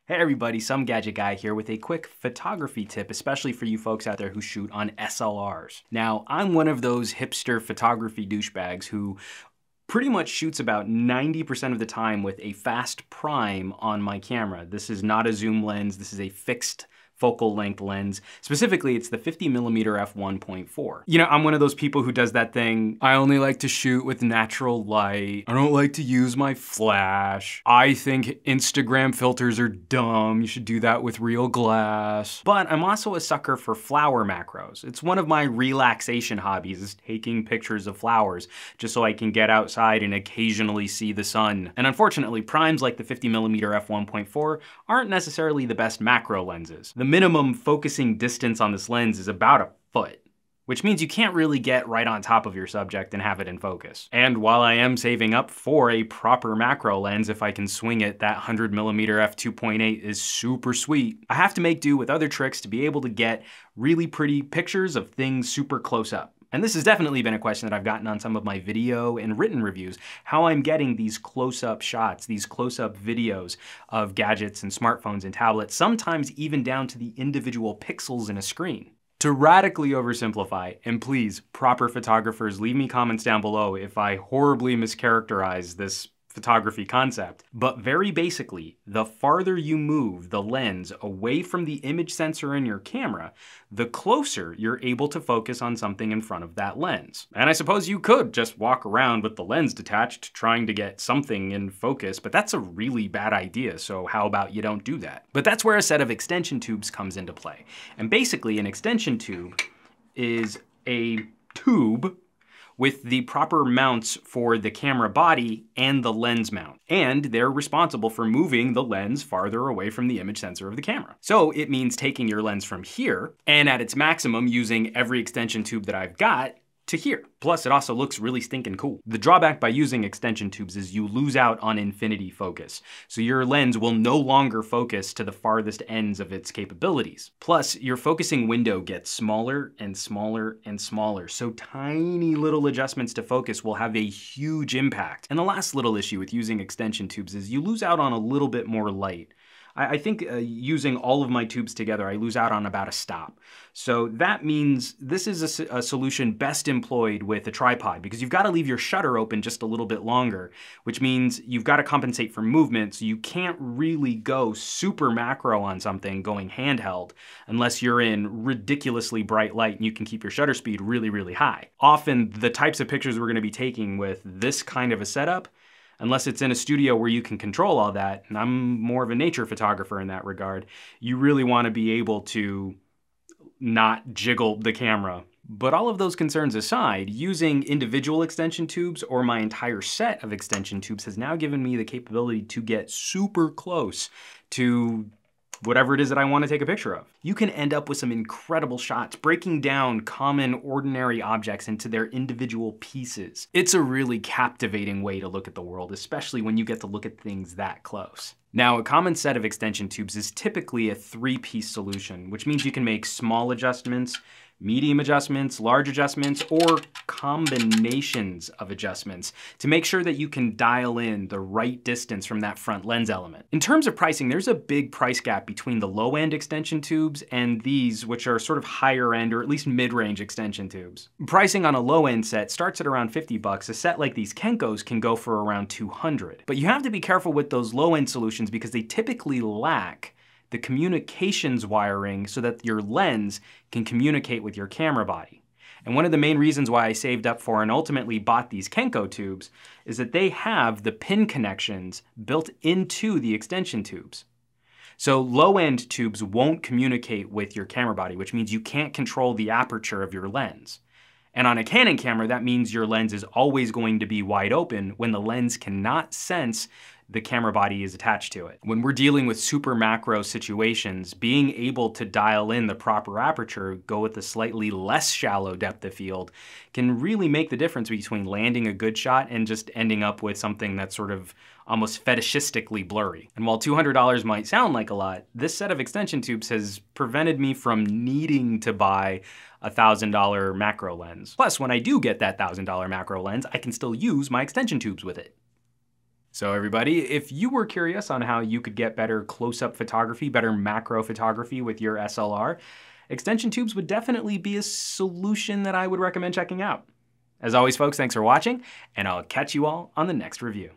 Hey everybody, Some Gadget Guy here with a quick photography tip, especially for you folks out there who shoot on SLRs. Now, I'm one of those hipster photography douchebags who pretty much shoots about 90% of the time with a fast prime on my camera. This is not a zoom lens, this is a fixed focal length lens. Specifically, it's the 50mm f1.4. You know, I'm one of those people who does that thing, I only like to shoot with natural light. I don't like to use my flash. I think Instagram filters are dumb. You should do that with real glass. But I'm also a sucker for flower macros. It's one of my relaxation hobbies, is taking pictures of flowers just so I can get outside and occasionally see the sun. And unfortunately, primes like the 50mm f1.4 aren't necessarily the best macro lenses. The minimum focusing distance on this lens is about a foot, which means you can't really get right on top of your subject and have it in focus. And while I am saving up for a proper macro lens, if I can swing it, that 100mm f2.8 is super sweet. I have to make do with other tricks to be able to get really pretty pictures of things super close up. And this has definitely been a question that I've gotten on some of my video and written reviews, how I'm getting these close-up shots, these close-up videos of gadgets and smartphones and tablets, sometimes even down to the individual pixels in a screen. To radically oversimplify, and please, proper photographers, leave me comments down below if I horribly mischaracterize this photography concept. But very basically, the farther you move the lens away from the image sensor in your camera, the closer you're able to focus on something in front of that lens. And I suppose you could just walk around with the lens detached trying to get something in focus, but that's a really bad idea, so how about you don't do that? But that's where a set of extension tubes comes into play. And basically, an extension tube is a tube with the proper mounts for the camera body and the lens mount. And they're responsible for moving the lens farther away from the image sensor of the camera. So it means taking your lens from here, and at its maximum using every extension tube that I've got to here. Plus, it also looks really stinking cool. The drawback by using extension tubes is you lose out on infinity focus. So your lens will no longer focus to the farthest ends of its capabilities. Plus, your focusing window gets smaller and smaller and smaller. So tiny little adjustments to focus will have a huge impact. And the last little issue with using extension tubes is you lose out on a little bit more light. I think using all of my tubes together, I lose out on about a stop. So that means this is a solution best employed with a tripod, because you've got to leave your shutter open just a little bit longer, which means you've got to compensate for movement, so you can't really go super macro on something going handheld unless you're in ridiculously bright light and you can keep your shutter speed really, really high. Often the types of pictures we're going to be taking with this kind of a setup, unless it's in a studio where you can control all that, and I'm more of a nature photographer in that regard, you really want to be able to not jiggle the camera. But all of those concerns aside, using individual extension tubes or my entire set of extension tubes has now given me the capability to get super close to whatever it is that I want to take a picture of. You can end up with some incredible shots, breaking down common, ordinary objects into their individual pieces. It's a really captivating way to look at the world, especially when you get to look at things that close. Now, a common set of extension tubes is typically a three-piece solution, which means you can make small adjustments, medium adjustments, large adjustments, or combinations of adjustments to make sure that you can dial in the right distance from that front lens element. In terms of pricing, there's a big price gap between the low-end extension tubes and these, which are sort of higher-end or at least mid-range extension tubes. Pricing on a low-end set starts at around 50 bucks. A set like these Kenkos can go for around 200. But you have to be careful with those low-end solutions because they typically lack the communications wiring so that your lens can communicate with your camera body. And one of the main reasons why I saved up for and ultimately bought these Kenko tubes is that they have the pin connections built into the extension tubes. So low-end tubes won't communicate with your camera body, which means you can't control the aperture of your lens. And on a Canon camera, that means your lens is always going to be wide open when the lens cannot sense the camera body is attached to it. When we're dealing with super macro situations, being able to dial in the proper aperture, go with a slightly less shallow depth of field, can really make the difference between landing a good shot and just ending up with something that's sort of almost fetishistically blurry. And while $200 might sound like a lot, this set of extension tubes has prevented me from needing to buy a $1,000 macro lens. Plus, when I do get that $1,000 macro lens, I can still use my extension tubes with it. So everybody, if you were curious on how you could get better close-up photography, better macro photography with your SLR, extension tubes would definitely be a solution that I would recommend checking out. As always, folks, thanks for watching, and I'll catch you all on the next review.